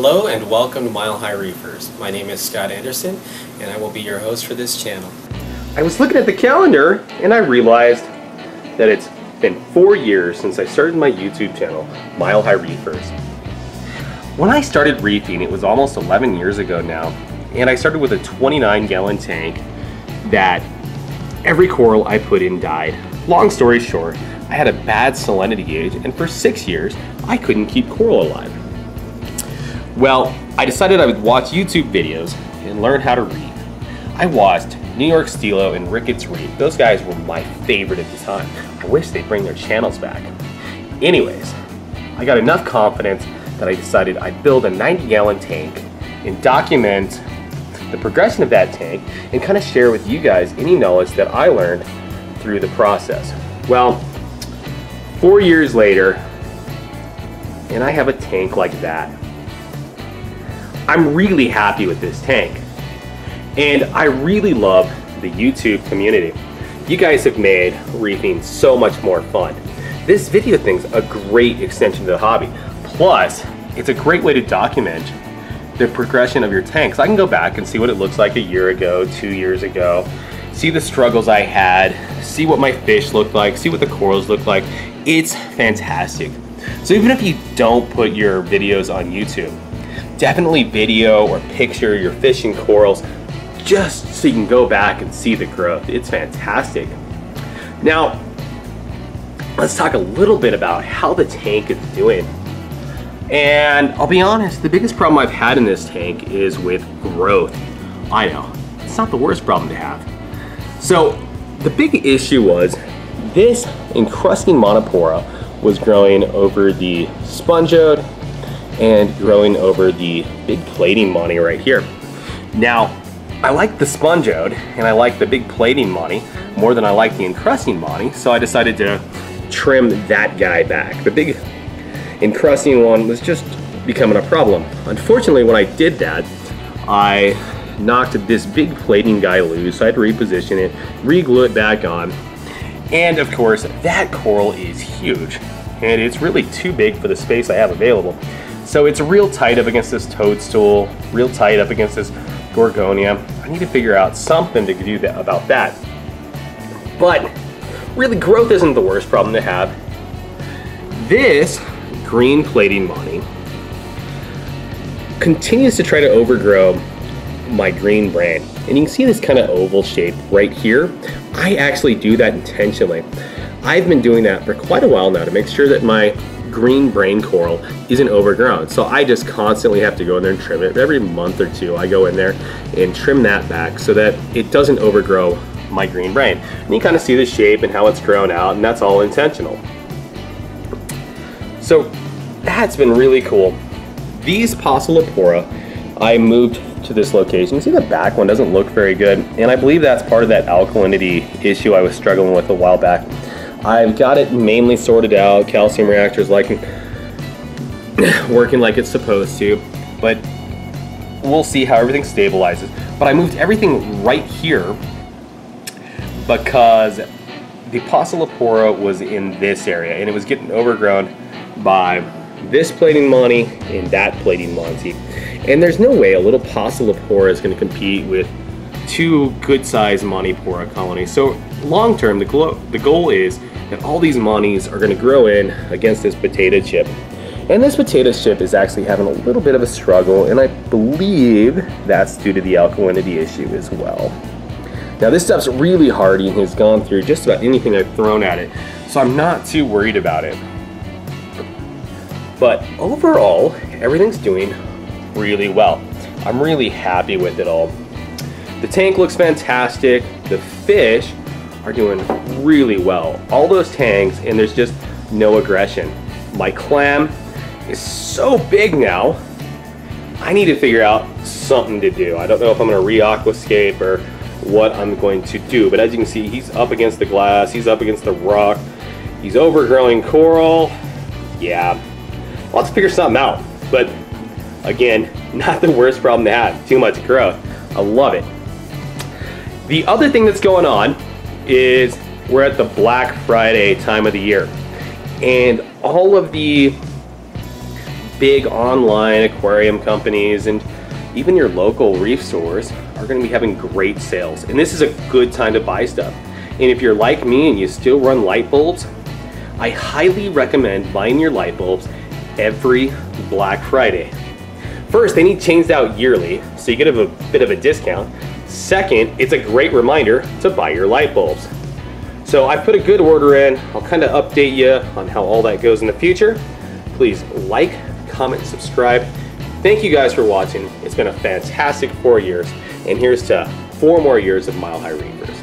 Hello and welcome to Mile High Reefers. My name is Scott Anderson and I will be your host for this channel. I was looking at the calendar and I realized that it's been 4 years since I started my YouTube channel, Mile High Reefers. When I started reefing, it was almost 11 years ago now, and I started with a 29-gallon tank that every coral I put in died. Long story short, I had a bad salinity gauge, and for 6 years, I couldn't keep coral alive. Well, I decided I would watch YouTube videos and learn how to reef. I watched New York Stilo and Ricketts Reef. Those guys were my favorite at the time. I wish they'd bring their channels back. Anyways, I got enough confidence that I decided I'd build a 90-gallon tank and document the progression of that tank and kind of share with you guys any knowledge that I learned through the process. Well, 4 years later, and I have a tank like that. I'm really happy with this tank. And I really love the YouTube community. You guys have made reefing so much more fun. This video thing's a great extension to the hobby. Plus, it's a great way to document the progression of your tanks. I can go back and see what it looks like a year ago, 2 years ago, see the struggles I had, see what my fish looked like, see what the corals look like. It's fantastic. So even if you don't put your videos on YouTube, definitely video or picture your fish and corals just so you can go back and see the growth. It's fantastic. Now, let's talk a little bit about how the tank is doing. And I'll be honest, the biggest problem I've had in this tank is with growth. I know, it's not the worst problem to have. So the big issue was this encrusting monopora was growing over the spongeode and growing over the big plating money right here. Now, I like the spongeode and I like the big plating money more than I like the encrusting money, so I decided to trim that guy back. The big encrusting one was just becoming a problem. Unfortunately, when I did that, I knocked this big plating guy loose. So I had to reposition it, re-glue it back on, and of course, that coral is huge, and it's really too big for the space I have available. So it's real tight up against this toadstool, real tight up against this gorgonia. I need to figure out something to do about that. But really, growth isn't the worst problem to have. This green plating money continues to try to overgrow my green brain. And you can see this kind of oval shape right here. I actually do that intentionally. I've been doing that for quite a while now to make sure that my green brain coral isn't overgrown. So I just constantly have to go in there and trim it. Every month or two I go in there and trim that back so that it doesn't overgrow my green brain. And you kind of see the shape and how it's grown out, and that's all intentional. So that's been really cool. These Poecilopora, I moved to this location. You see the back one doesn't look very good, and I believe that's part of that alkalinity issue I was struggling with a while back. I've got it mainly sorted out, calcium reactors working like it's supposed to, but we'll see how everything stabilizes. But I moved everything right here because the Poecilopora was in this area and it was getting overgrown by this plating money and that plating monty. And there's no way a little Poecilopora is going to compete with two good-sized Montipora colonies. So long term, the goal is that all these monies are going to grow in against this potato chip. And this potato chip is actually having a little bit of a struggle, and I believe that's due to the alkalinity issue as well. Now this stuff's really hardy and has gone through just about anything I've thrown at it, so I'm not too worried about it. But overall, everything's doing really well. I'm really happy with it all. The tank looks fantastic. The fish are doing really well. All those tanks, and there's just no aggression. My clam is so big now, I need to figure out something to do. I don't know if I'm gonna re-aquascape or what I'm going to do, but as you can see, he's up against the glass, he's up against the rock, he's overgrowing coral. Yeah, I'll have to figure something out. But again, not the worst problem to have, too much growth. I love it. The other thing that's going on is we're at the Black Friday time of the year, and all of the big online aquarium companies and even your local reef stores are going to be having great sales. And this is a good time to buy stuff. And if you're like me and you still run light bulbs, I highly recommend buying your light bulbs every Black Friday. First, they need changed out yearly, so you get a bit of a discount. Second, it's a great reminder to buy your light bulbs. So I put a good order in. I'll kind of update you on how all that goes in the future. Please like, comment, subscribe. Thank you guys for watching. It's been a fantastic 4 years, and here's to 4 more years of Mile High Reefers.